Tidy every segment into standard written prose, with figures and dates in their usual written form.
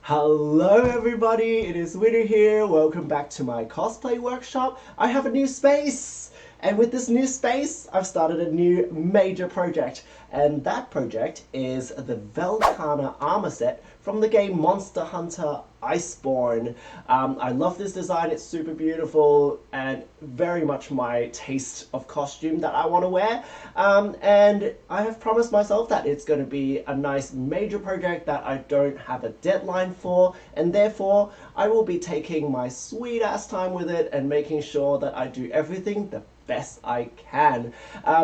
Hello everybody, it is Winner here. Welcome back to my cosplay workshop. I have a new space, and with this new space I've started a new major project, and that project is the Velkhana Armour set from the game Monster Hunter Icebourne. I love this design, it's super beautiful and very much my taste of costume that I want to wear. And I have promised myself that it's going to be a nice major project that I don't have a deadline for, and therefore I will be taking my sweet ass time with it and making sure that I do everything the best I can.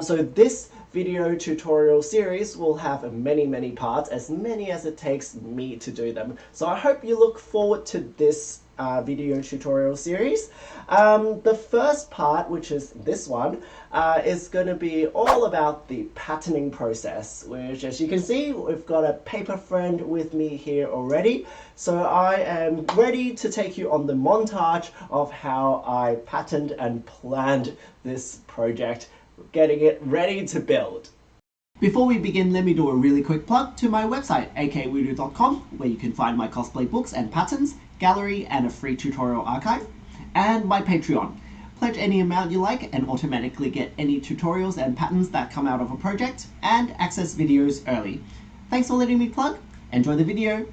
So this video tutorial series will have many parts, as many as it takes me to do them. So I hope you look forward to this video tutorial series. The first part, which is this one, is going to be all about the patterning process, which, as you can see, we've got a paper friend with me here already. So I am ready to take you on the montage of how I patterned and planned this project, getting it ready to build. Before we begin, let me do a really quick plug to my website, akvoodoo.com, where you can find my cosplay books and patterns, gallery, and a free tutorial archive, and my Patreon. Pledge any amount you like and automatically get any tutorials and patterns that come out of a project, and access videos early. Thanks for letting me plug. Enjoy the video.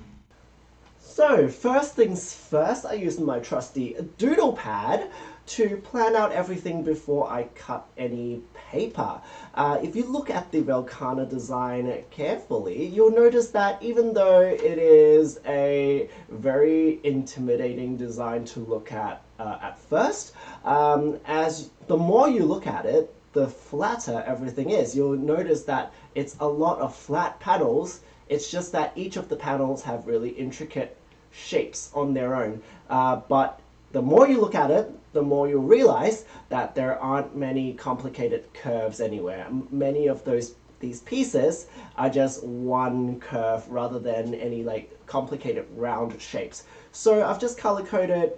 So first things first, I used my trusty doodle pad to plan out everything before I cut any paper. If you look at the Velkhana design carefully, you'll notice that even though it is a very intimidating design to look at first, as the more you look at it, the flatter everything is. You'll notice that it's a lot of flat panels. It's just that each of the panels have really intricate shapes on their own. But the more you look at it, the more you'll realize that there aren't many complicated curves anywhere. Many of these pieces are just one curve rather than any complicated round shapes. So I've just color coded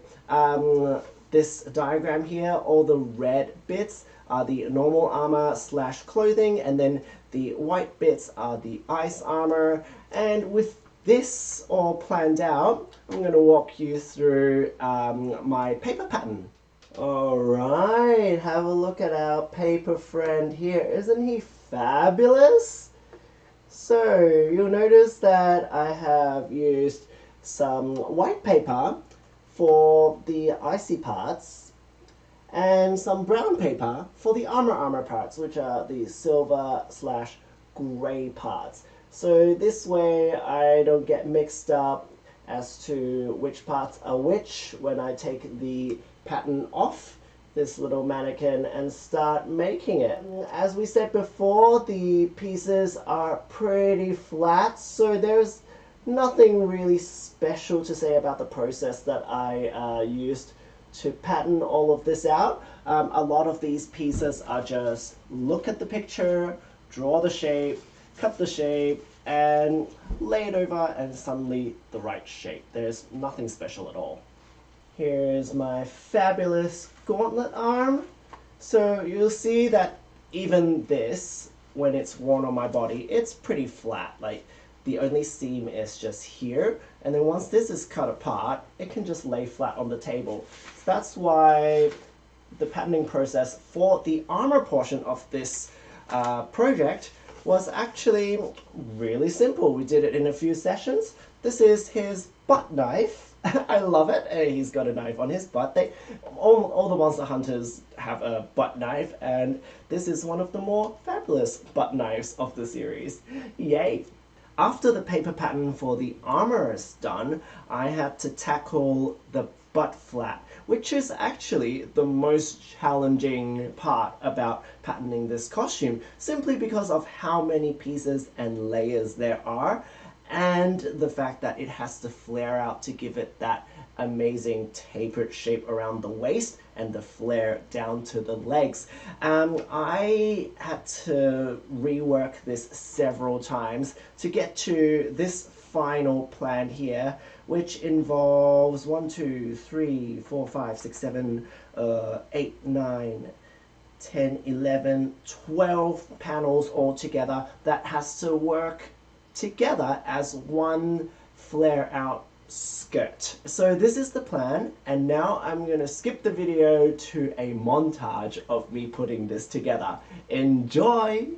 this diagram here. All the red bits are the normal armor / clothing, and then the white bits are the ice armor. And with this all planned out, I'm going to walk you through my paper pattern. Alright, have a look at our paper friend here. Isn't he fabulous? So you'll notice that I have used some white paper for the icy parts and some brown paper for the armor parts, which are the silver / gray parts. So this way I don't get mixed up as to which parts are which when I take the pattern off this little mannequin and start making it. As we said before, the pieces are pretty flat, so there's nothing really special to say about the process that I used to pattern all of this out. A lot of these pieces are just look at the picture, draw the shape, cut the shape, and lay it over, and suddenly the right shape. There's nothing special at all. Here's my fabulous Gauntlet Arm. So you'll see that even this, when it's worn on my body, it's pretty flat. Like, the only seam is just here, and then once this is cut apart, it can just lay flat on the table. So that's why the patterning process for the armor portion of this project was actually really simple. We did it in a few sessions. This is his butt knife. I love it. He's got a knife on his butt. All the Monster Hunters have a butt knife, and this is one of the more fabulous butt knives of the series. Yay! After the paper pattern for the armor is done, I had to tackle the butt flap, which is actually the most challenging part about patterning this costume, simply because of how many pieces and layers there are, and the fact that it has to flare out to give it that amazing tapered shape around the waist and the flare down to the legs. I had to rework this several times to get to this final plan here, which involves 1, 2, 3, 4, 5, 6, 7, 8, 9, 10, 11, 12 panels all together that has to work together as one flare out skirt. So this is the plan, and now I'm going to skip the video to a montage of me putting this together. Enjoy!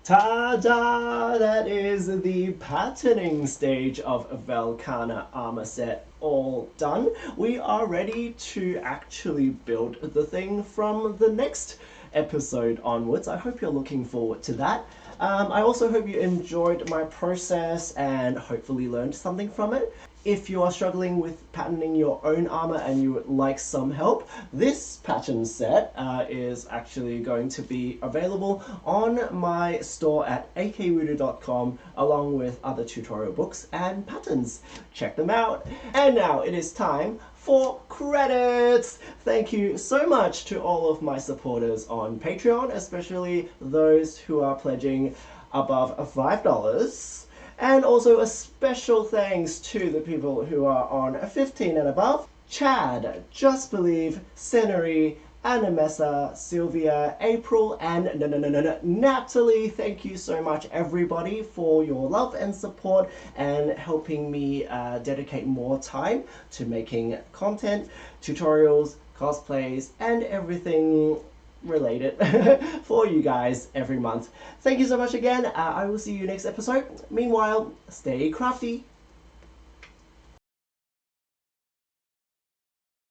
Ta-da! That is the patterning stage of a Velkhana Armour set all done. We are ready to actually build the thing from the next episode onwards. I hope you're looking forward to that. I also hope you enjoyed my process and hopefully learned something from it. If you are struggling with patterning your own armor and you would like some help, this pattern set is actually going to be available on my store at akwudu.com along with other tutorial books and patterns. Check them out. And now it is time for credits! Thank you so much to all of my supporters on Patreon, especially those who are pledging above $5. And also a special thanks to the people who are on 15 and above. Chad, Just Believe, Scenery, Anamessa, Sylvia, April, and Natalie. Thank you so much, everybody, for your love and support and helping me dedicate more time to making content, tutorials, cosplays, and everything related for you guys every month. Thank you so much again. I will see you next episode. Meanwhile, stay crafty.